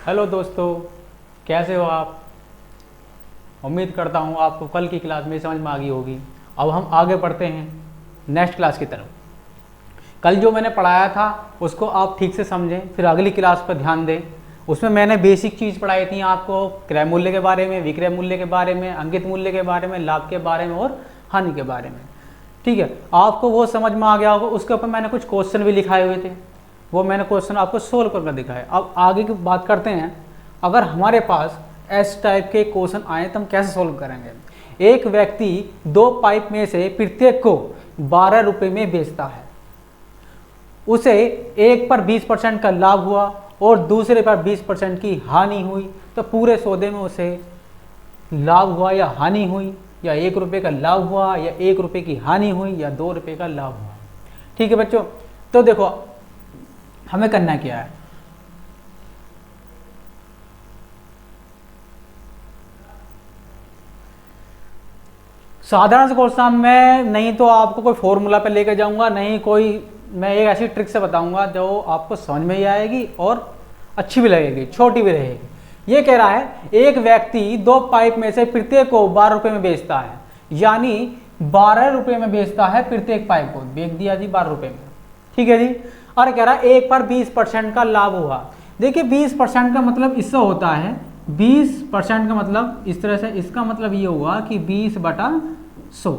Hello दोस्तों, कैसे हो आप। उम्मीद करता हूँ आपको कल की क्लास में समझ में आ गई होगी। अब हम आगे बढ़ते हैं नेक्स्ट क्लास की तरफ। कल जो मैंने पढ़ाया था उसको आप ठीक से समझें, फिर अगली क्लास पर ध्यान दें। उसमें मैंने बेसिक चीज़ पढ़ाई थी आपको, क्रय मूल्य के बारे में, विक्रय मूल्य के बारे में, अंकित मूल्य के बारे में, लाभ के बारे में और हानि के बारे में। ठीक है, आपको वो समझ में आ गया होगा। उसके ऊपर मैंने कुछ क्वेश्चन भी लिखाए हुए थे, वो मैंने क्वेश्चन आपको सोल्व करके दिखाए। अब आगे की बात करते हैं। अगर हमारे पास एस टाइप के क्वेश्चन आए तो हम कैसे सोल्व करेंगे। एक व्यक्ति दो पाइप में से प्रत्येक को 12 रुपये में बेचता है। उसे एक पर 20% का लाभ हुआ और दूसरे पर 20% की हानि हुई, तो पूरे सौदे में उसे लाभ हुआ या हानि हुई, या 1 रुपये का लाभ हुआ या 1 रुपये की हानि हुई या 2 रुपये का लाभ हुआ। ठीक है बच्चों, तो देखो हमें करना क्या है। साधारण से क्वेश्चन में नहीं तो आपको कोई फॉर्मूला पे लेके जाऊंगा, नहीं कोई मैं एक ऐसी ट्रिक से बताऊंगा जो आपको समझ में ही आएगी और अच्छी भी लगेगी, छोटी भी रहेगी। ये कह रहा है एक व्यक्ति दो पाइप में से प्रत्येक को 12 रुपये में बेचता है, यानी 12 रुपये में बेचता है प्रत्येक पाइप को। बेच दिया जी 12 रुपये में, ठीक है जी। और कह रहा है एक पर 20% का लाभ हुआ। देखिए 20% का मतलब इससे होता है, 20% का मतलब इस तरह से, इसका मतलब ये हुआ कि 20/100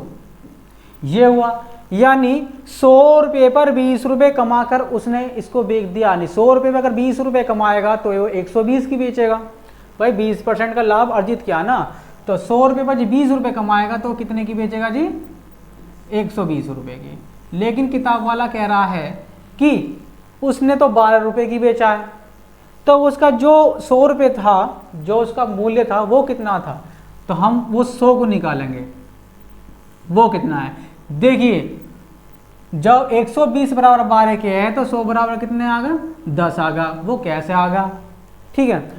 ये हुआ, यानी 100 रुपये पर 20 रुपये कमाकर उसने इसको बेच दिया। यानी 100 रुपये में अगर 20 रुपये कमाएगा तो वो 120 की बेचेगा। भाई 20% का लाभ अर्जित किया ना, तो 100 रुपये पर 20 रुपये कमाएगा तो कितने की बेचेगा जी, 120 रुपये की। लेकिन किताब वाला कह रहा है कि उसने तो 12 रुपये की बेचा है, तो उसका जो 100 रुपये था, जो उसका मूल्य था वो कितना था, तो हम वो 100 को निकालेंगे। वो कितना है, देखिए जब 120 बराबर 12 के है तो 100 बराबर कितने आ गए, 10 आ गया। वो कैसे आ गया, ठीक है,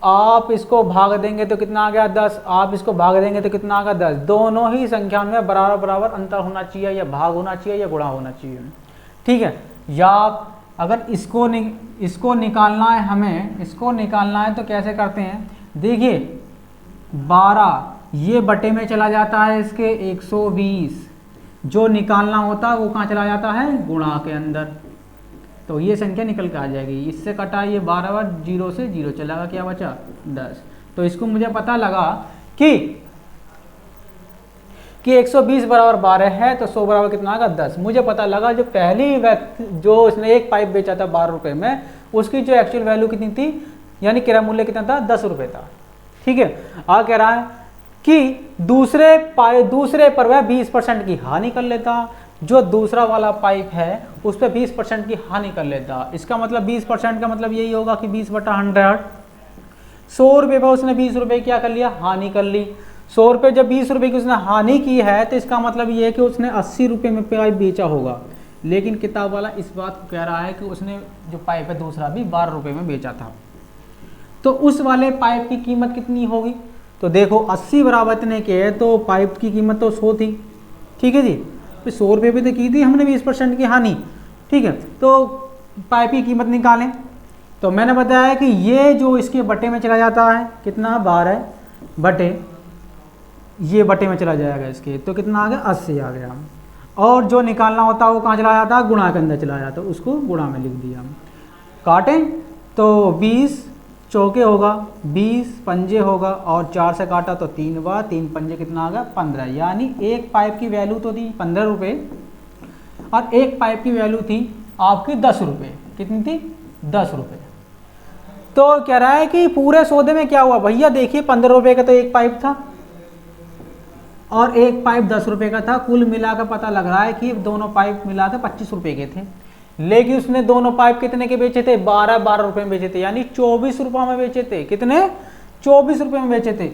आप इसको भाग देंगे तो कितना आ गया 10, आप इसको भाग देंगे तो कितना आ गया 10। दोनों ही संख्या में बराबर बराबर अंतर होना चाहिए, या भाग होना चाहिए या गुणा होना चाहिए, ठीक है। या अगर इसको निकालना है, हमें इसको निकालना है तो कैसे करते हैं, देखिए 12 ये बटे में चला जाता है इसके 120, जो निकालना होता है वो कहाँ चला जाता है, गुणा के अंदर, तो ये संख्या निकल के आ जाएगी। इससे कटा ये 12 बार 0 से 0 चला, क्या बचा 10। तो इसको मुझे पता लगा कि 120 बराबर 12 है तो 100 बराबर कितना आएगा 10। मुझे पता लगा जो पहली व्यक्ति जो उसने एक पाइप बेचा था 12 रुपये में, उसकी जो एक्चुअल वैल्यू कितनी थी, यानी क्रय मूल्य कितना था, 10 रुपये था, ठीक है। आ कह रहा है कि दूसरे पर वह 20% की हानि कर लेता, जो दूसरा वाला पाइप है उस पर 20% की हानि कर लेता। इसका मतलब 20% का मतलब यही होगा कि 20/100। 100 रुपये पर उसने 20 रुपये क्या कर लिया, हानि कर ली। 100 रुपये जब 20 रुपये की उसने हानि की है तो इसका मतलब ये है कि उसने 80 रुपये में पाइप बेचा होगा। लेकिन किताब वाला इस बात को कह रहा है कि उसने जो पाइप है दूसरा भी 12 रुपये में बेचा था, तो उस वाले पाइप की कीमत कितनी होगी। तो देखो 80 बराबर इतने के है तो पाइप की कीमत तो 100 थी, ठीक है जी। तो 100 रुपये पे तो की थी हमने 20% की हानि, ठीक है। तो पाइप की कीमत निकालें, तो मैंने बताया कि ये जो इसके बटे में चला जाता है कितना, 12 बटे, ये बटे में चला जाएगा इसके, तो कितना आ गया 80 आ गया। और जो निकालना होता है वो कहाँ चला जाता है, गुणा के अंदर चला जाता है, उसको गुणा में लिख दिया। काटें तो 20 चौके होगा, 20 पंजे होगा, और 4 से काटा तो 3 बार, 3 पंजे कितना आ गया 15। यानी एक पाइप की वैल्यू तो थी 15 रुपये और एक पाइप की वैल्यू थी आपकी 10 रुपये। कितनी थी, 10 रुपये। तो कह रहा है कि पूरे सौदे में क्या हुआ, भैया देखिए 15 रुपये का तो एक पाइप था और एक पाइप 10 रुपये का था। कुल मिलाकर पता लग रहा है कि दोनों पाइप मिलाकर 25 रुपये के थे। लेकिन उसने दोनों पाइप कितने के बेचे थे, 12 रुपये में बेचे थे, यानी 24 रुपये में बेचे थे। कितने, 24 रुपये में बेचे थे।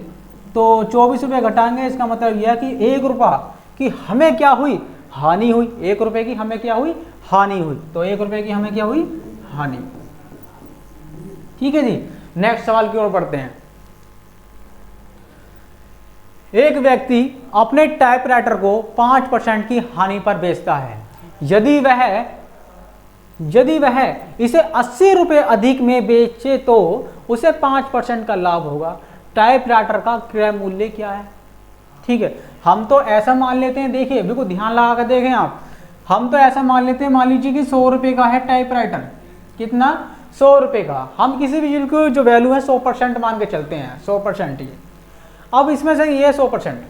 तो 24 रुपये घटाएंगे, इसका मतलब यह कि 1 रुपया की हमें क्या हुई, हानि हुई। 1 रुपये की हमें क्या हुई, हानि हुई। तो 1 रुपये की हमें क्या हुई, हानि। ठीक है जी, नेक्स्ट सवाल की ओर बढ़ते हैं। एक व्यक्ति अपने टाइपराइटर को 5% की हानि पर बेचता है। यदि वह यदि वह इसे 80 रुपये अधिक में बेचे तो उसे 5% का लाभ होगा। टाइपराइटर का क्रय मूल्य क्या है? ठीक है, हम तो ऐसा मान लेते हैं, देखिए बिल्कुल ध्यान लगा कर देखें आप, हम तो ऐसा मान लेते हैं, मान लीजिए कि 100 रुपये का है टाइपराइटर, कितना? 100 रुपये का। हम किसी भी चीज को जो वैल्यू है 100% मान के चलते हैं, 100% ही। अब इसमें से ये 100%,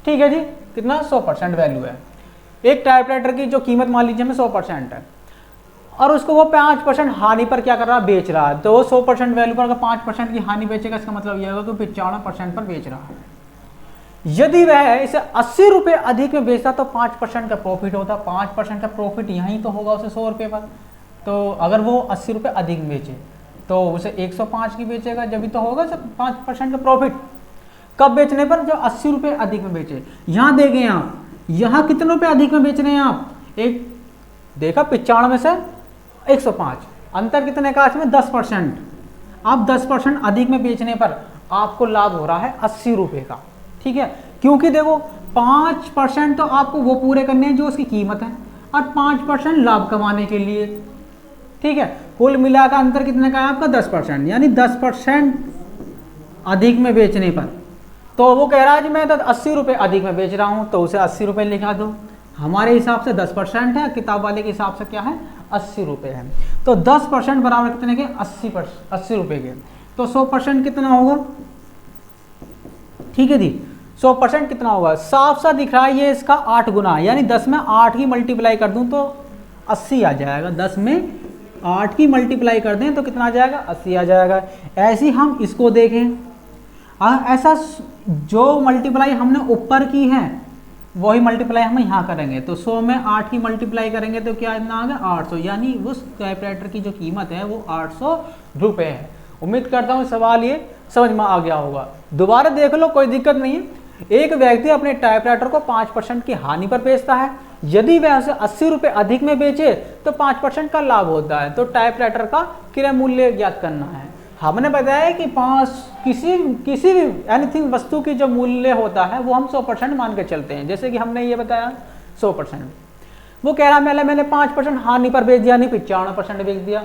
ठीक है जी, कितना? 100% वैल्यू है। एक टाइपराइटर की जो कीमत मान लीजिए हमें 100% है, और उसको वो 5% हानि पर क्या कर रहा है? बेच रहा है। तो वो 100% वैल्यू पर अगर 5% की हानि बेचेगा, इसका मतलब यह होगा कि 95% पर बेच रहा है। यदि वह इसे 80 रुपये अधिक में बेचता तो 5% का प्रॉफिट होता। 5% का प्रॉफिट यहीं तो होगा उसे 100 रुपये पर। तो अगर वो 80 रुपये अधिक में बेचे तो उसे 105 की बेचेगा, जब भी तो होगा 5% का प्रॉफिट। कब बेचने पर? जब 80 रुपये अधिक में बेचे। यहाँ देखें आप, यहाँ कितने रुपये अधिक में बेच रहे हैं आप? एक देखा 95 से 105, अंतर कितने का? इसमें 10%। अब 10% अधिक में बेचने पर आपको लाभ हो रहा है 80 रुपये का। ठीक है, क्योंकि देखो 5% तो आपको वो पूरे करने हैं जो उसकी कीमत है, और 5% लाभ कमाने के लिए। ठीक है, कुल मिलाकर अंतर कितने का है आपका? 10%। यानी 10% अधिक में बेचने पर, तो वो कह रहा है जी मैं तो 80 रुपये अधिक में बेच रहा हूं, तो उसे 80 रुपये लिखा दो। हमारे हिसाब से 10% है, किताब वाले के हिसाब से क्या है? 80 रुपये है। तो 10% बराबर कितने के? 80 रुपये के। तो 100% कितना होगा? ठीक है जी, 100% कितना होगा? साफ सा दिख रहा है ये इसका 8 गुना, यानी 10 में 8 की मल्टीप्लाई कर दूं तो 80 आ जाएगा। 10 में 8 की मल्टीप्लाई कर दें तो कितना आ जाएगा? 80 आ जाएगा। ऐसे हम इसको देखें, ऐसा जो मल्टीप्लाई हमने ऊपर की है वही मल्टीप्लाई हम यहाँ करेंगे। तो 100 में 8 की मल्टीप्लाई करेंगे तो क्या इतना आ गया? 800। यानी उस टाइपराइटर की जो कीमत है वो 800 रुपये है। उम्मीद करता हूँ सवाल ये समझ में आ गया होगा। दोबारा देख लो, कोई दिक्कत नहीं है। एक व्यक्ति अपने टाइपराइटर को 5% की हानि पर बेचता है। यदि वह उसे 80 रुपये अधिक में बेचे तो 5% का लाभ होता है। तो टाइपराइटर का क्रय मूल्य ज्ञात करना है। हमने बताया कि किसी भी एनीथिंग वस्तु की जो मूल्य होता है वो हम 100% मान के चलते हैं। जैसे कि हमने ये बताया 100%। वो कह रहा है मैंने 5% हानि पर बेच दिया, नहीं 95% बेच दिया।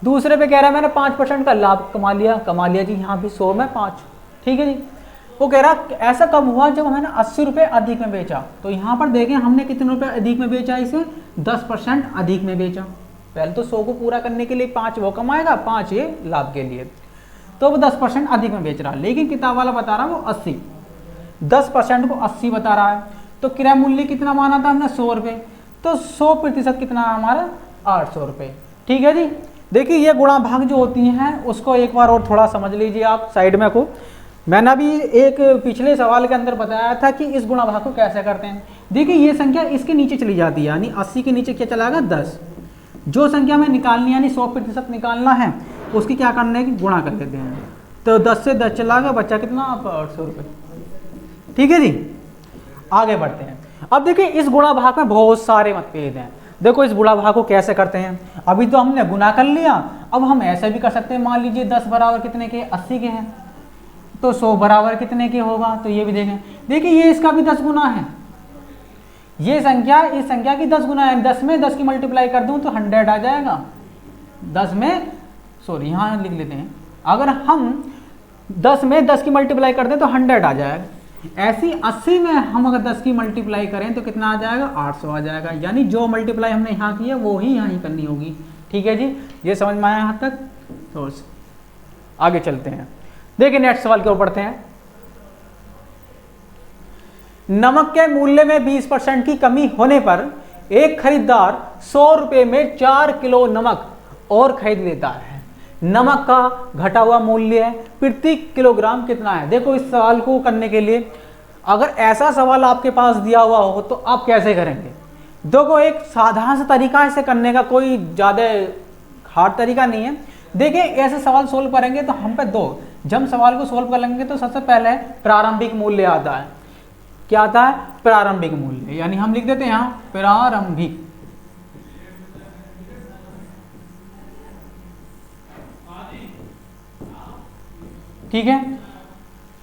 दूसरे पे कह रहा है मैंने 5% का लाभ कमा लिया जी, यहाँ भी 100 में 5। ठीक है जी। वो कह रहा ऐसा कब हुआ? जब मैंने 80 रुपये अधिक में बेचा। तो यहाँ पर देखें हमने कितने रुपए अधिक में बेचा? इसे 10% अधिक में बेचा। पहले तो 100 को पूरा करने के लिए 5 वो कमाएगा, 5 ये लाभ के लिए। तो वो 10% अधिक में बेच रहा है, लेकिन किताब वाला बता रहा है वो 80। 10% को 80 बता रहा है। तो क्रय मूल्य कितना माना था हमने? 100 रुपये। तो 100% कितना हमारा? 800 रुपये। ठीक है जी। देखिए ये गुणा भाग जो होती हैं उसको एक बार और थोड़ा समझ लीजिए आप साइड में को। मैंने अभी एक पिछले सवाल के अंदर बताया था कि इस गुणा भाग को कैसे करते हैं। देखिए ये संख्या इसके नीचे चली जाती है, यानी 80 के नीचे क्या चला गया? 10। जो संख्या में निकालनी यानी 100% निकालना है उसकी क्या करना है कि गुणा कर देते हैं। तो 10 से 10 चला गया, बच्चा कितना? आपका 800 रुपये। ठीक है जी, आगे बढ़ते हैं। अब देखिए इस गुणा भाग में बहुत सारे मतभेद हैं। देखो इस गुणा भाग को कैसे करते हैं। अभी तो हमने गुणा कर लिया, अब हम ऐसा भी कर सकते हैं। मान लीजिए 10 बराबर कितने के? 80 के हैं। तो 100 बराबर कितने के होगा? तो ये भी देखें। देखिए ये इसका भी 10 गुना है। ये संख्या इस संख्या की 10 गुना है। 10 में 10 की मल्टीप्लाई कर दूं तो 100 आ जाएगा। 10 में सॉरी यहाँ लिख लेते हैं, अगर हम 10 में 10 की मल्टीप्लाई कर दें तो 100 आ जाएगा। ऐसी 80 में हम अगर 10 की मल्टीप्लाई करें तो कितना आ जाएगा? 800 आ जाएगा। यानी जो मल्टीप्लाई हमने यहाँ की है वो ही यहाँ ही करनी होगी। ठीक है जी, ये समझ में आया यहाँ तक? तो आगे चलते हैं। देखिए नेक्स्ट सवाल की ओर बढ़ते हैं। नमक के मूल्य में 20% की कमी होने पर एक खरीदार 100 रुपये में 4 किलो नमक और खरीद लेता है। नमक का घटा हुआ मूल्य प्रति किलोग्राम कितना है? देखो इस सवाल को करने के लिए अगर ऐसा सवाल आपके पास दिया हुआ हो तो आप कैसे करेंगे? देखो एक साधारण सा तरीका इसे करने का, कोई ज़्यादा हार्ड तरीका नहीं है। देखिए ऐसे सवाल सोल्व करेंगे तो हम पे दो, जब सवाल को सोल्व करेंगे तो सबसे पहले प्रारंभिक मूल्य आता है। क्या आता है? प्रारंभिक मूल्य। यानी हम लिख देते हैं यहाँ प्रारंभिक। ठीक है,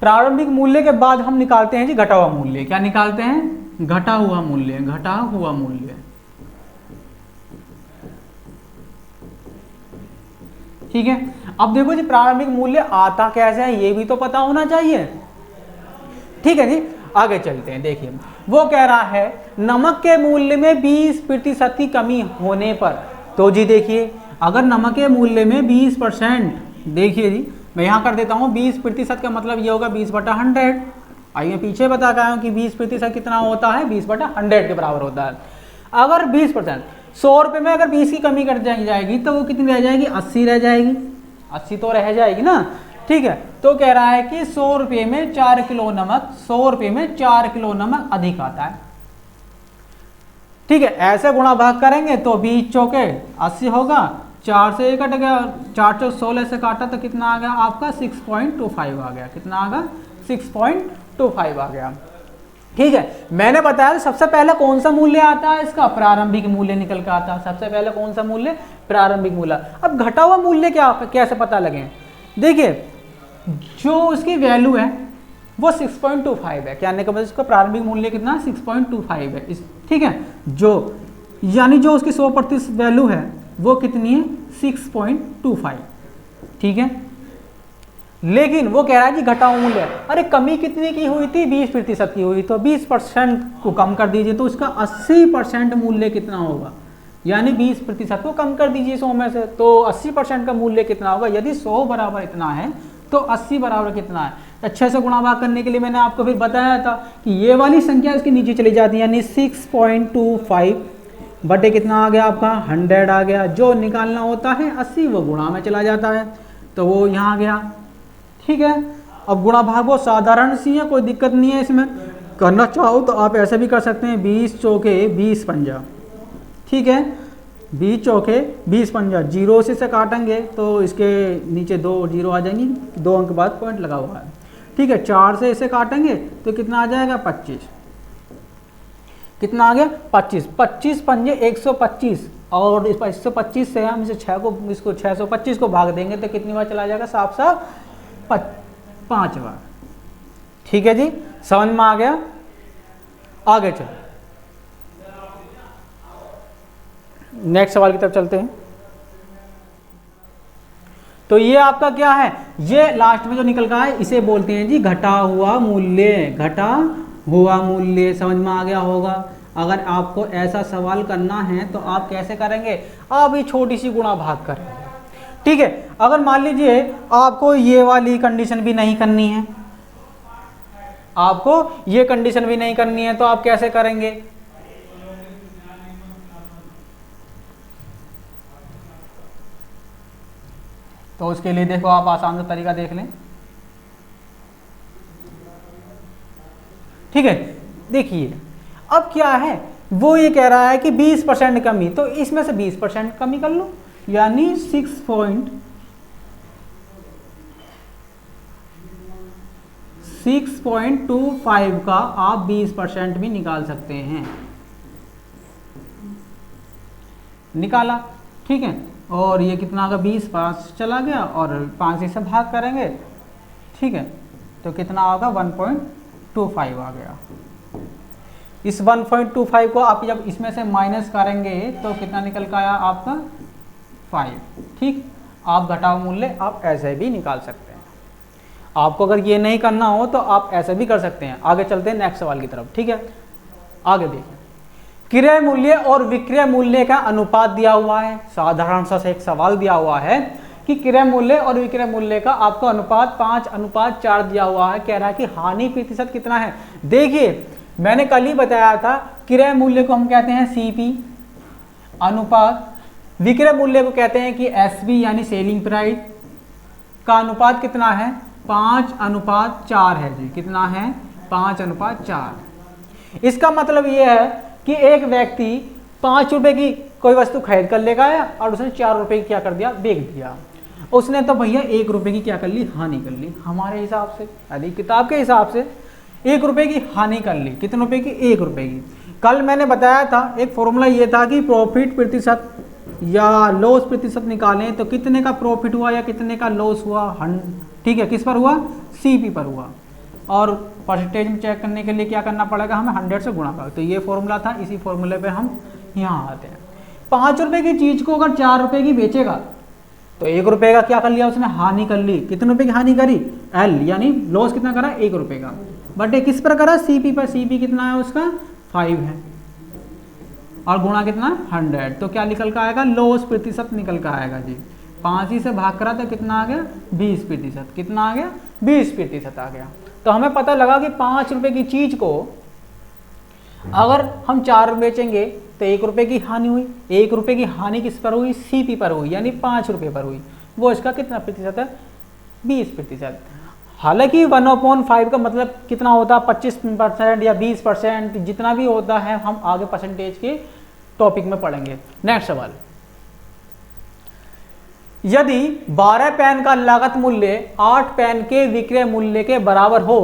प्रारंभिक मूल्य के बाद हम निकालते हैं जी घटा हुआ मूल्य। क्या निकालते हैं? घटा हुआ मूल्य। घटा हुआ मूल्य। ठीक है। अब देखो जी प्रारंभिक मूल्य आता कैसे है ये भी तो पता होना चाहिए। ठीक है जी, आगे चलते हैं। देखिए वो कह रहा है नमक के मूल्य में 20% की कमी होने पर, तो जी देखिए अगर नमक के मूल्य में 20%, देखिए जी मैं यहाँ कर देता हूँ 20% का मतलब ये होगा 20/100। आइए पीछे बता के आया हूँ कि 20% कितना होता है, 20/100 के बराबर होता है। अगर 20%, 100 रुपये में अगर 20 की कमी कर जाएगी तो वो कितनी रह जाएगी, 80 रह जाएगी। 80 तो रह जाएगी ना। ठीक है, तो कह रहा है कि 100 रुपये में 4 किलो नमक, 100 रुपये में 4 किलो नमक अधिक आता है। ठीक है, ऐसे गुणा भाग करेंगे तो 20 चौके 80 होगा, 4 से कट गया, 4 चौक 16 से काटा तो कितना आ गया आपका 6.25 आ गया। कितना आ गया 6.25 आ गया। ठीक है, मैंने बताया सबसे पहले कौन सा मूल्य आता है इसका, प्रारंभिक मूल्य निकल कर आता है। सबसे पहले कौन सा मूल्य, प्रारंभिक मूल्य। अब घटा हुआ मूल्य क्या कैसे पता लगे, देखिए जो उसकी वैल्यू है वो 6.25 है, कहने का मतलब इसका प्रारंभिक मूल्य कितना 6.25 है। ठीक है, जो यानी जो उसकी 100% वैल्यू है वो कितनी है 6.25। ठीक है, लेकिन वो कह रहा है कि घटा हुआ मूल्य, अरे कमी कितनी की हुई थी 20% की हुई, तो 20% को कम कर दीजिए तो उसका 80% मूल्य कितना होगा, यानी 20% को कम कर दीजिए 100 में से, तो 80% का मूल्य कितना होगा। यदि 100 बराबर इतना है तो 80 बराबर कितना है। अच्छे से गुणा भाग करने के लिए मैंने आपको फिर बताया था कि ये वाली संख्या इसके नीचे चली जाती है, यानी 6.25 बटे कितना आ गया आपका 100 आ गया। जो निकालना होता है 80 वो गुणा में चला जाता है, तो वो यहाँ गया। ठीक है, अब गुणा भाग वो साधारण सी है, कोई दिक्कत नहीं है इसमें। करना चाहो तो आप ऐसे भी कर सकते हैं, 20 चौके 20 पंजा। ठीक है, 20 चौके 20 पंजा, जीरो से काटेंगे तो इसके नीचे 2 जीरो आ जाएंगी, 2 अंक बाद पॉइंट लगा हुआ है। ठीक है, 4 से इसे काटेंगे तो कितना आ जाएगा 25। कितना आ गया 25। 25 पंजे 125, और इस 125 से हम इसे 6 को, इसको 625 को भाग देंगे तो कितनी बार चला जाएगा, साफ साफ 5 बार। ठीक है जी, समझ में आ गया। आगे चलो नेक्स्ट सवाल की तरफ चलते हैं। तो ये आपका क्या है, ये लास्ट में जो निकल का है इसे बोलते हैं जी घटा हुआ मूल्य। घटा हुआ मूल्य समझ में आ गया होगा। अगर आपको ऐसा सवाल करना है तो आप कैसे करेंगे, आप ये छोटी सी गुणा भाग करेंगे। ठीक है, अगर मान लीजिए आपको ये वाली कंडीशन भी नहीं करनी है, आपको ये कंडीशन भी नहीं करनी है, तो आप कैसे करेंगे, तो उसके लिए देखो आप आसान सा तरीका देख लें। ठीक है, देखिए अब क्या है, वो ये कह रहा है कि 20% कमी, तो इसमें से 20% कमी कर लो, यानी 6.25 का आप 20% भी निकाल सकते हैं। निकाला, ठीक है, और ये कितना आगा 20, 5 चला गया और 5 से भाग करेंगे। ठीक है, तो कितना होगा 1.25 आ गया। इस 1.25 को आप जब इसमें से माइनस करेंगे तो कितना निकल का आया आपका 5। ठीक, आप घटाव मूल्य आप ऐसे भी निकाल सकते हैं। आपको अगर ये नहीं करना हो तो आप ऐसे भी कर सकते हैं। आगे चलते हैं नेक्स्ट सवाल की तरफ। ठीक है, आगे देखिए, क्रय मूल्य और विक्रय मूल्य का अनुपात दिया हुआ है। साधारण सा एक सवाल दिया हुआ है कि क्रय मूल्य और विक्रय मूल्य का आपको अनुपात 5:4 दिया हुआ है। कह रहा है कि हानि प्रतिशत कितना है। देखिए मैंने कल ही बताया था, क्रय मूल्य को हम कहते हैं सीपी अनुपात, विक्रय मूल्य को कहते हैं कि एसपी यानी सेलिंग प्राइस का अनुपात कितना है 5:4 है जी। कितना है 5:4। इसका मतलब ये है कि एक व्यक्ति 5 रुपए की कोई वस्तु खरीद कर लेकर आया और उसने 4 रुपए की क्या कर दिया, बेच दिया। उसने तो भैया 1 रुपए की क्या कर ली, हानि कर ली। हमारे हिसाब से, यदि किताब के हिसाब से 1 रुपए की हानि कर ली। कितने रुपए की, 1 रुपए की। कल मैंने बताया था एक फॉर्मूला ये था कि प्रॉफिट प्रतिशत या लॉस प्रतिशत निकालें तो कितने का प्रॉफिट हुआ या कितने का लॉस हुआ। ठीक है, किस पर हुआ, सीपी पर हुआ। और परसेंटेज में चेक करने के लिए क्या करना पड़ेगा, हमें 100 से गुणा कर। तो ये फॉर्मूला था, इसी फॉर्मूले पे हम यहाँ आते हैं। 5 रुपए की चीज़ को अगर 4 रुपए की बेचेगा तो 1 रुपए का क्या कर लिया उसने, हानि कर ली। कितने रुपए की हानि करी, एल, यानी लॉस कितना करा, 1 रुपए का। बट ये किस पर करा, सीपी पर। सीपी कितना है उसका, 5 है, और गुणा कितना, 100। तो क्या निकल का आएगा, लॉस प्रतिशत निकल का आएगा जी। 5 ही से भाग करा तो कितना आ गया, 20%। कितना आ गया, 20% आ गया। तो हमें पता लगा कि 5 रुपए की चीज को अगर हम 4 बेचेंगे तो 1 रुपए की हानि हुई। 1 रुपए की हानि किस पर हुई, सीपी पर हुई, यानी 5 रुपए पर हुई। वो इसका कितना प्रतिशत है, 20%। हालांकि 1/5 का मतलब कितना होता है, 25% या 20%, जितना भी होता है हम आगे परसेंटेज के टॉपिक में पढ़ेंगे। नेक्स्ट सवाल, यदि 12 पेन का लागत मूल्य 8 पेन के विक्रय मूल्य के बराबर हो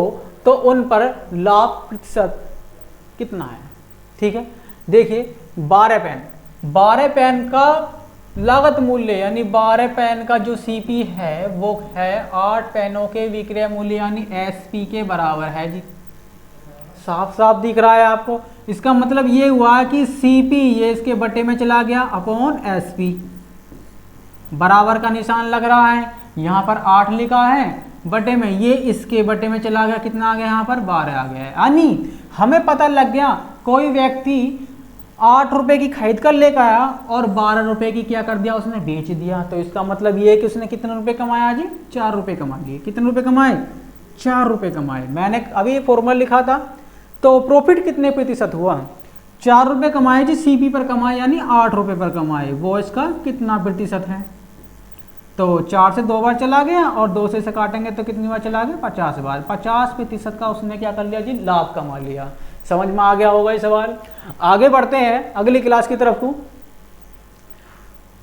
तो उन पर लाभ प्रतिशत कितना है। ठीक है, देखिए 12 पेन का लागत मूल्य यानी 12 पेन का जो सीपी है वो है 8 पेनों के विक्रय मूल्य यानी एसपी के बराबर है जी। साफ साफ दिख रहा है आपको। इसका मतलब ये हुआ कि सीपी ये इसके बटे में चला गया अपॉन एसपी, बराबर का निशान लग रहा है। यहाँ पर 8 लिखा है बटे में, ये इसके बटे में चला गया, कितना आ गया यहाँ पर 12 आ गया है। यानी हमें पता लग गया कोई व्यक्ति 8 रुपए की खरीद कर लेकर आया और 12 रुपए की क्या कर दिया, उसने बेच दिया। तो इसका मतलब ये है कि उसने कितने रुपए कमाया जी, 4 रुपए कमा लिए। कितने रुपए कमाए, 4 रुपए कमाए। मैंने अभी फॉर्मूला लिखा था, तो प्रॉफिट कितने प्रतिशत हुआ, 4 रुपए कमाए जी, सीपी पर कमाए यानी 8 रुपए पर कमाए। वो इसका कितना प्रतिशत है, तो 4 से 2 बार चला गया और 2 से काटेंगे तो कितनी बार चला गया, 50 बार। 50% का उसने क्या कर लिया जी, लाभ कमा लिया। समझ में आ गया होगा ये सवाल। आगे बढ़ते हैं अगली क्लास की तरफ को।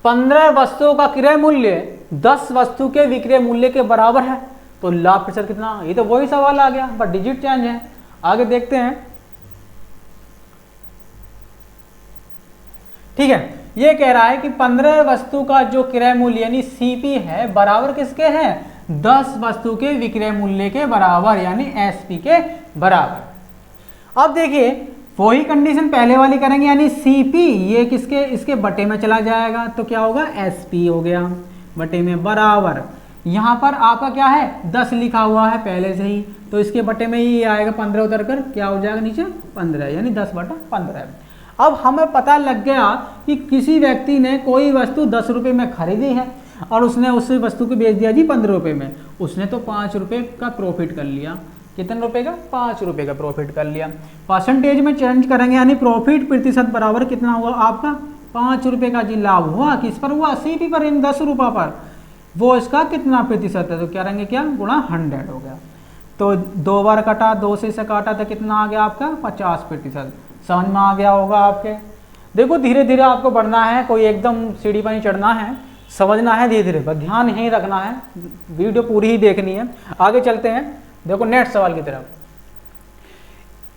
15 वस्तुओं का क्रय मूल्य 10 वस्तु के विक्रय मूल्य के बराबर है तो लाभ प्रतिशत कितना। ये तो वही सवाल आ गया, बट डिजिट चेंज है। आगे देखते हैं। ठीक है, ये कह रहा है कि 15 वस्तु का जो क्रय मूल्य यानी सीपी है बराबर किसके हैं, 10 वस्तु के विक्रय मूल्य के बराबर यानी एसपी के बराबर। अब देखिए वही कंडीशन पहले वाली करेंगे, यानी सीपी ये किसके, इसके बटे में चला जाएगा तो क्या होगा, एसपी हो गया बटे में बराबर। यहाँ पर आपका क्या है, 10 लिखा हुआ है पहले से ही, तो इसके बटे में ही आएगा 15 उतर कर क्या हो जाएगा नीचे 15, यानी 10/15। अब हमें पता लग गया कि किसी व्यक्ति ने कोई वस्तु 10 रुपये में खरीदी है और उसने उस वस्तु को बेच दिया जी 15 रुपये में। उसने तो 5 रुपये का प्रॉफिट कर लिया। कितने रुपए का, 5 रुपये का प्रॉफिट कर लिया। परसेंटेज में चेंज करेंगे यानी प्रॉफिट प्रतिशत बराबर कितना हुआ आपका, 5 रुपये का जी लाभ हुआ। किस पर हुआ, सीपी पर, इन 10 रुपये पर। वो इसका कितना प्रतिशत है, तो क्या रहेंगे क्या, गुणा 100 हो गया। तो 2 बार कटा, 2 से काटा तो कितना आ गया आपका 50%। समझ में आ गया होगा आपके। देखो धीरे धीरे आपको बढ़ना है, कोई एकदम सीढ़ी पर नहीं चढ़ना है, समझना है धीरे धीरे, बस ध्यान यहीं रखना है, वीडियो पूरी ही देखनी है। आगे चलते हैं, देखो नेक्स्ट सवाल की तरफ।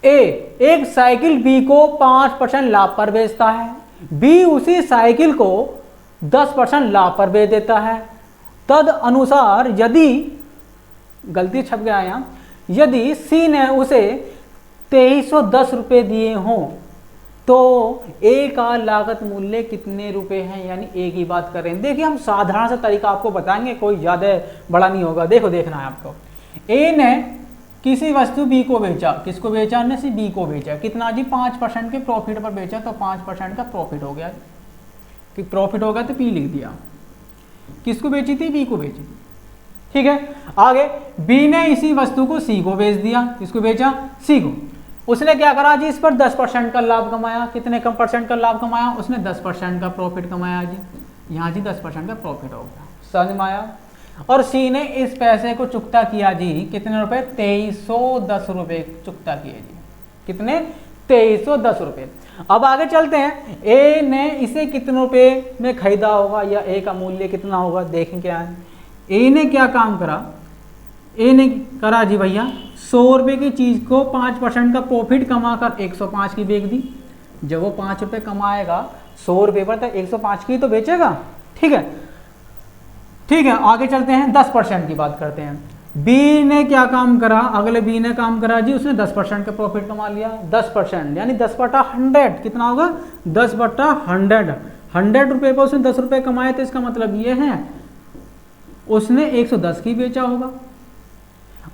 ए एक साइकिल बी को 5% लाभ पर बेचता है, बी उसी साइकिल को 10% लाभ पर बेच देता है। तद अनुसार यदि, गलती छप गया यहाँ, यदि सी ने उसे 2310 रुपये दिए हों तो ए का लागत मूल्य कितने रुपए हैं, यानी ए की बात कर रहे हैं। देखिए हम साधारण सा तरीका आपको बताएंगे, कोई ज़्यादा बड़ा नहीं होगा। देखो देखना है आपको, ए ने किसी वस्तु बी को बेचा, किसको बेचा, ने सी बी को बेचा, कितना जी 5% के प्रॉफिट पर बेचा, तो 5% का प्रॉफिट हो गया। कि प्रॉफिट हो गया तो पी लिख दिया। किसको बेची थी, बी को बेची। ठीक है, आगे बी ने इसी वस्तु को सी को बेच दिया, किसको बेचा, सी को। उसने क्या करा जी, इस पर 10% का लाभ कमाया। कितने कम परसेंट का लाभ कमाया, उसने 10% का प्रॉफिट कमाया जी। यहाँ जी 10% का प्रॉफिट हो गया, समझ में आया। और सी ने इस पैसे को चुकता किया जी, कितने रुपए, 2310 रुपये चुकता किए जी। कितने, 2310 रुपये। अब आगे चलते हैं, ए ने इसे कितने रुपए में खरीदा होगा या ए का मूल्य कितना होगा, देखें क्या है। ए ने क्या काम करा, ए ने करा जी भैया 100 रुपये की चीज़ को 5% का प्रॉफिट कमाकर 105 की बेच दी। जब वो 5 रुपये कमाएगा 100 रुपये पर, तो 105 की तो बेचेगा। ठीक है, ठीक है, आगे चलते हैं, 10% की बात करते हैं। बी ने क्या काम करा, अगले बी ने काम करा जी, उसने 10% का प्रॉफिट कमा लिया। 10% यानी 10/100 कितना होगा, 10/100। 100 रुपये पर उसने 10 रुपये कमाए, तो इसका मतलब ये है उसने 110 की बेचा होगा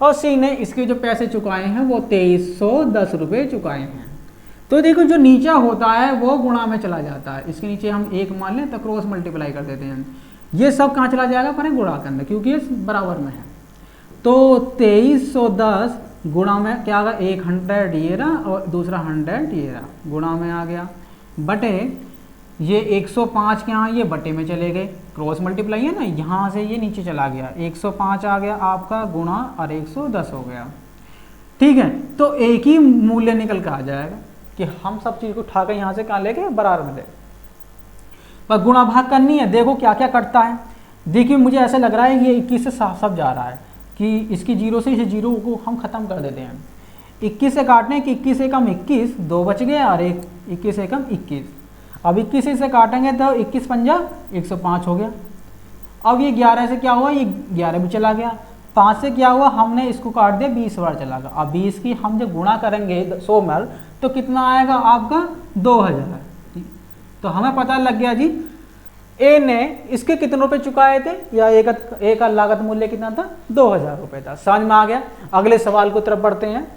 और सी ने इसके जो पैसे चुकाए हैं वो 2310 रुपये चुकाए हैं। तो देखो जो नीचा होता है वो गुणा में चला जाता है, इसके नीचे हम 1 मान लें तो क्रॉस मल्टीप्लाई कर देते हैं, ये सब कहाँ चला जाएगा पर गुणा के अंदर क्योंकि ये बराबर में है। तो 2310 गुणा में क्या आगा 100 ये रहा और दूसरा 100 ये रहा, गुणा में आ गया, बटे ये 105 के यहाँ ये बटे में चले गए, क्रॉस मल्टीप्लाई है ना, यहाँ से ये नीचे चला गया, 105 आ गया आपका गुणा और 110 हो गया। ठीक है, तो एक ही मूल्य निकल कर आ जाएगा कि हम सब चीज़ को उठा कर यहाँ से कहाँ लेके बराबर में ले, पर गुणा भाग करनी है। देखो क्या क्या करता है, देखिए मुझे ऐसा लग रहा है ये 21 से साफ साफ जा रहा है कि इसकी जीरो से इसे जीरो को हम ख़त्म कर देते हैं। 21 से काटने कि 21 एकम 21, 2 बच गए और 21 एकम 21। अब 21 से काटेंगे तो 21 पंजा 105 हो गया। अब ये 11 से क्या हुआ, ये 11 भी चला गया। 5 से क्या हुआ, हमने इसको काट दिया 20 बार चला गया। अब 20 की हम जब गुणा करेंगे 100 में तो कितना आएगा आपका 2000। तो हमें पता लग गया जी ए ने इसके कितने रुपए चुकाए थे, या एक का लागत मूल्य कितना था 2000 रुपये था। समझ में आ गया। अगले सवाल को तरफ बढ़ते हैं।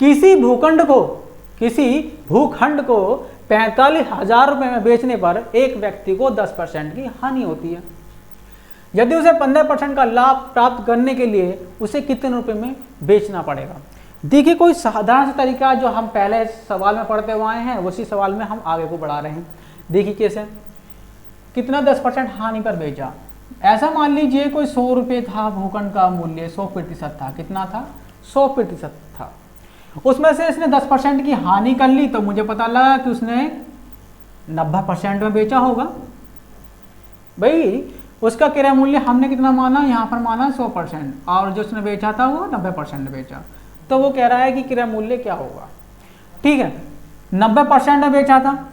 किसी भूखंड को 45,000 रुपये में बेचने पर एक व्यक्ति को 10% की हानि होती है। यदि उसे 15% का लाभ प्राप्त करने के लिए उसे कितने रुपए में बेचना पड़ेगा। देखिए कोई साधारण सा तरीका जो हम पहले सवाल में पढ़ते हुए आए हैं उसी सवाल में हम आगे को बढ़ा रहे हैं। देखिए कैसे, कितना 10% हानि पर बेचा। ऐसा मान लीजिए कोई 100 रुपये था, भूखंड का मूल्य 100% था। कितना था 100% था। उसमें से इसने 10% की हानि कर ली तो मुझे पता लगा कि उसने 90% में बेचा होगा। भाई उसका क्रय मूल्य हमने कितना माना, यहाँ पर माना 100% और जो उसने बेचा था वो 90% बेचा। तो वो कह रहा है कि क्रय मूल्य क्या होगा। ठीक है, 90% में बेचा था,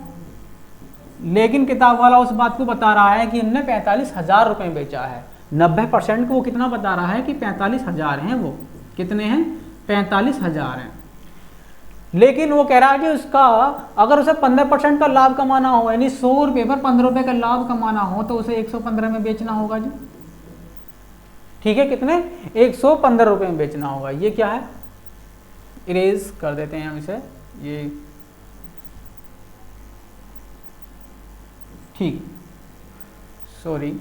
लेकिन किताब वाला उस बात को बता रहा है कि हमने 45,000 रुपये में बेचा है। 90% को वो कितना बता रहा है कि 45,000 हैं। वो कितने हैं 45,000 हैं। लेकिन वो कह रहा है कि उसका अगर उसे 15% का लाभ कमाना हो, यानी 100 रुपये पर 15 रुपये का लाभ कमाना हो तो उसे 115 में बेचना होगा जी। ठीक है, कितने 115 रुपये में बेचना होगा। ये क्या है, इरेज कर देते हैं हम इसे, ये ठीक, सॉरी,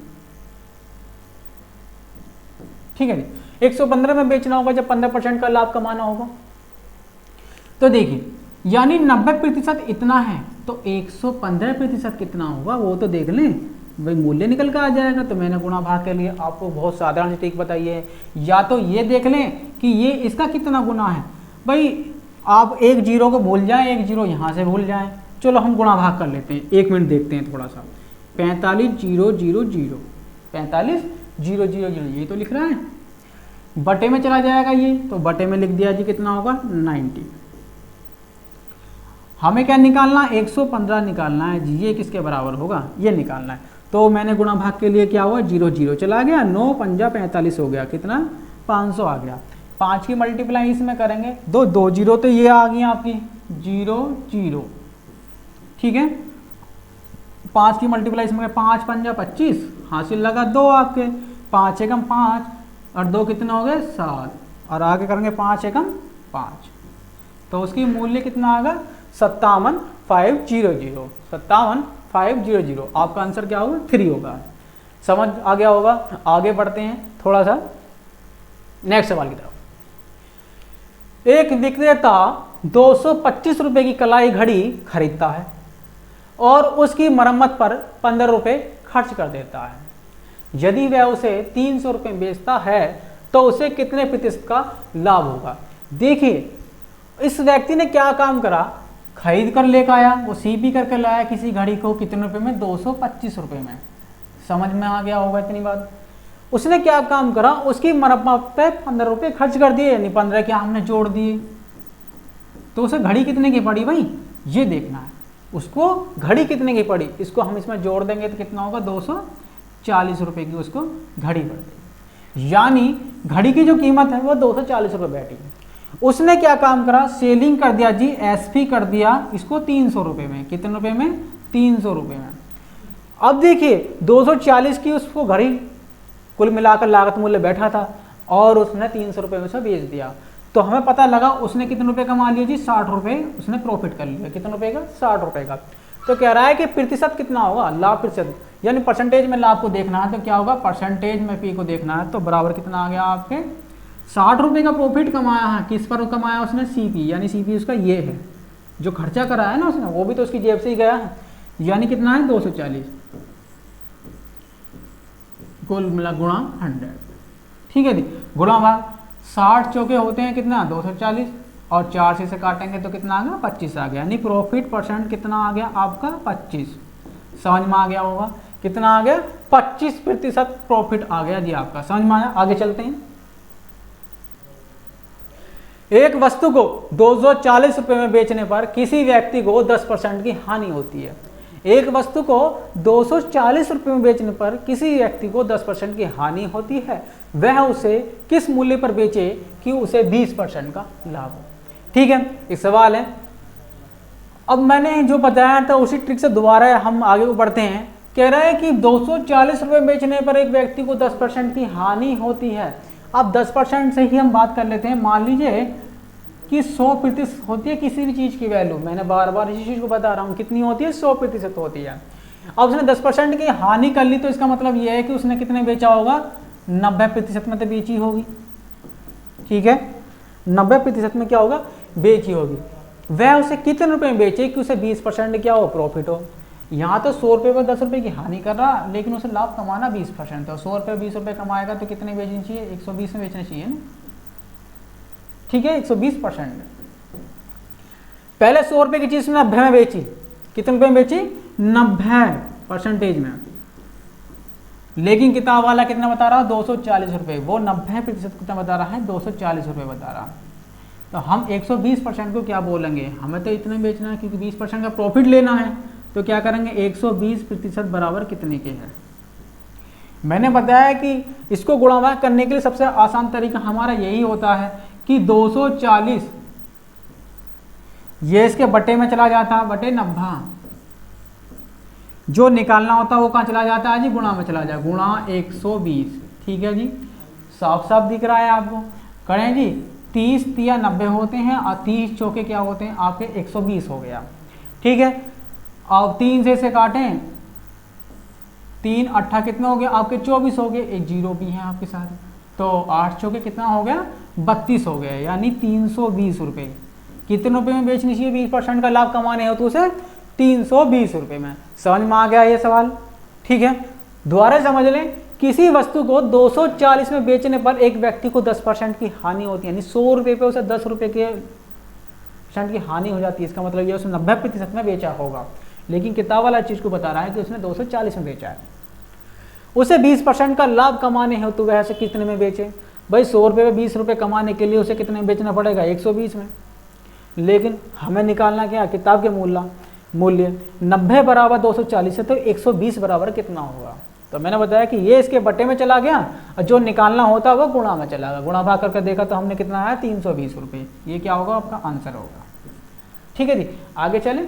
ठीक है जी। 115 में बेचना होगा जब 15% का लाभ कमाना होगा। तो देखिए यानी 90% इतना है तो 115% कितना होगा वो तो देख लें भाई, मूल्य निकल कर आ जाएगा। तो मैंने गुणा भाग के लिए आपको बहुत साधारण ट्रिक बताई है। या तो ये देख लें कि ये इसका कितना गुना है। भाई आप एक जीरो को भूल जाएं, एक जीरो यहाँ से भूल जाएं। चलो हम गुणा भाग कर लेते हैं, 1 मिनट देखते हैं थोड़ा सा। 45,000 45,000 ये तो लिख रहा है, बटे में चला जाएगा ये, तो बटे में लिख दिया जी कितना होगा 90। हमें क्या निकालना है 115 निकालना है जी। ये किसके बराबर होगा ये निकालना है। तो मैंने गुणा भाग के लिए क्या हुआ 0 0 चला गया, 9 पंजा 45 हो गया, कितना 500 आ गया। 5 की मल्टीप्लाई इसमें करेंगे, 2 जीरो तो ये आ गई आपकी 0 0। ठीक है, 5 की मल्टीप्लाई इसमें 5 पंजा 25 हासिल लगा 2 आपके, 5 एकम 5 और 2 कितने हो गए 7 और आगे करेंगे 5 एकम 5। तो उसकी मूल्य कितना आएगा 57,500। 57,500 आपका आंसर क्या होगा 3 होगा। समझ आ गया होगा। आगे बढ़ते हैं थोड़ा सा नेक्स्ट सवाल की तरफ। एक विक्रेता 225 रुपए की कलाई घड़ी खरीदता है और उसकी मरम्मत पर 15 रुपए खर्च कर देता है। यदि वह उसे 300 रुपये बेचता है तो उसे कितने प्रतिशत का लाभ होगा। देखिए इस व्यक्ति ने क्या काम करा, खरीद कर लेकर आया, वो सीपी करके लाया किसी घड़ी को, कितने रुपए में 225 रुपये में। समझ में आ गया होगा इतनी बात। उसने क्या काम करा, उसकी मरम्मत पे 15 रुपये खर्च कर दिए, यानी 15 क्या हमने जोड़ दिए। तो उसे घड़ी कितने की पड़ी भाई ये देखना है। उसको घड़ी कितने की पड़ी, इसको हम इसमें जोड़ देंगे तो कितना होगा 240 रुपये की उसको घड़ी पड़ गई। यानी घड़ी की जो कीमत है वो 240 रुपये बैठी। उसने क्या काम करा, सेलिंग कर दिया जी, एसपी कर दिया इसको 300 रुपये में। कितने रुपये में 300 रुपये में। अब देखिए 240 की उसको घड़ी कुल मिलाकर लागत मूल्य बैठा था और उसने 300 रुपये में से बेच दिया, तो हमें पता लगा उसने कितने रुपए कमा लिए जी, 60 रुपये उसने प्रॉफिट कर लिया। कितने रुपए का? 60 रुपये का। तो कह रहा है कि प्रतिशत कितना होगा, लाभ प्रतिशत, यानी परसेंटेज में लाभ को देखना है तो क्या होगा, परसेंटेज में पी को देखना है, तो बराबर कितना आ गया आपके 60 रुपये का प्रॉफिट कमाया है। किस पर कमाया उसने? सीपी, यानी सीपी उसका ये है, जो खर्चा करा है ना उसने, वो भी तो उसकी जेब से ही गया है, यानी कितना है 240 कुल मिला गुणा 100। ठीक है जी, गुणा भाग 60 चौके होते हैं कितना, 240, और 4 से इसे काटेंगे तो कितना आ गया, 25 आ गया, यानी प्रॉफिट परसेंट कितना आ गया आपका 25। समझ में आ गया होगा कितना आ गया, 25% प्रॉफिट आ गया जी आपका। समझ में आया? आगे चलते हैं। एक वस्तु को 240 रुपये में बेचने पर किसी व्यक्ति को 10% की हानि होती है। एक वस्तु को 240 रुपये में बेचने पर किसी व्यक्ति को 10% की हानि होती है, वह उसे किस मूल्य पर बेचे कि उसे 20% का लाभ हो। ठीक है, एक सवाल है। अब मैंने जो बताया था उसी ट्रिक से दोबारा हम आगे बढ़ते हैं। कह रहा है कि 240 रुपये बेचने पर एक व्यक्ति को 10% की हानि होती है। अब 10% से ही हम बात कर लेते हैं। मान लीजिए कि 100% होती है किसी भी चीज़ की वैल्यू, मैंने बार बार इसी चीज़ को बता रहा हूँ, कितनी होती है, 100% होती है। अब उसने 10% की हानि कर ली, तो इसका मतलब यह है कि उसने कितने बेचा होगा, 90% में तो बेची होगी। ठीक है, 90% में क्या होगा, बेची होगी। वह उसे कितने रुपए में बेचे कि उसे 20% क्या हो, प्रॉफिट हो। यहाँ तो 100 रुपये पर 10 रुपये की हानि कर रहा, लेकिन उसे लाभ कमाना 20%। तो 100 रुपये 20 रुपये कमाएगा तो कितने बेचनी चाहिए, 120 में बेचना चाहिए ना। ठीक है, 120%। पहले 100 रुपये की चीज 90 में बेची, कितने रुपये में बेची, 90% में। लेकिन किताब वाला कितना बता रहा है, 240 रुपये, वो 90% कितना बता रहा है, 240 रुपये बता रहा। तो हम 120% को क्या बोलेंगे, हमें तो इतना बेचना है क्योंकि 20% का प्रॉफिट लेना है, तो क्या करेंगे 120% बराबर कितने के है। मैंने बताया कि इसको गुणा भाग करने के लिए सबसे आसान तरीका हमारा यही होता है कि 240 ये इसके बटे में चला जाता है, बटे 90, जो निकालना होता है वो कहाँ चला जाता है जी, गुणा में चला जाए, गुणा 120। ठीक है जी, साफ साफ दिख रहा है आपको। करें जी, 30 या 90 होते हैं और 30 चौके क्या होते हैं आपके 120 हो गया। ठीक है, अब 3 से इसे काटें, 3 8 कितना हो गया आपके 24 हो गए, एक जीरो भी है आपके साथ, तो 8 चौके कितना हो गया 32 हो गया, यानी 320 रुपये। कितने रुपये में बेचनी चाहिए, 20% का लाभ कमाने हो तो उसे 320 रुपये में। समझ में आ गया ये सवाल। ठीक है, दोबारा समझ लें, किसी वस्तु को 240 में बेचने पर एक व्यक्ति को 10% की हानि होती है, यानी 100 रुपये पे उसे 10 रुपये के % की हानि हो जाती है। इसका मतलब ये उसने 90% में बेचा होगा, लेकिन किताब वाला चीज़ को बता रहा है कि उसने 240 में बेचा है। उसे 20% का लाभ कमाने हो तो वह से कितने में बेचे, भाई 100 रुपये में 20 रुपये कमाने के लिए उसे कितने में बेचना पड़ेगा, 120 में। लेकिन हमें निकालना क्या, किताब के मूल्य 90 बराबर 240 है, तो 120 बराबर कितना होगा। तो मैंने बताया कि ये इसके बटे में चला गया और जो निकालना होता है वो गुणा में चला गया। गुणा भाग करके देखा तो हमने कितना आया, 320 रुपये। ये क्या होगा आपका आंसर होगा। ठीक है जी, आगे चलें।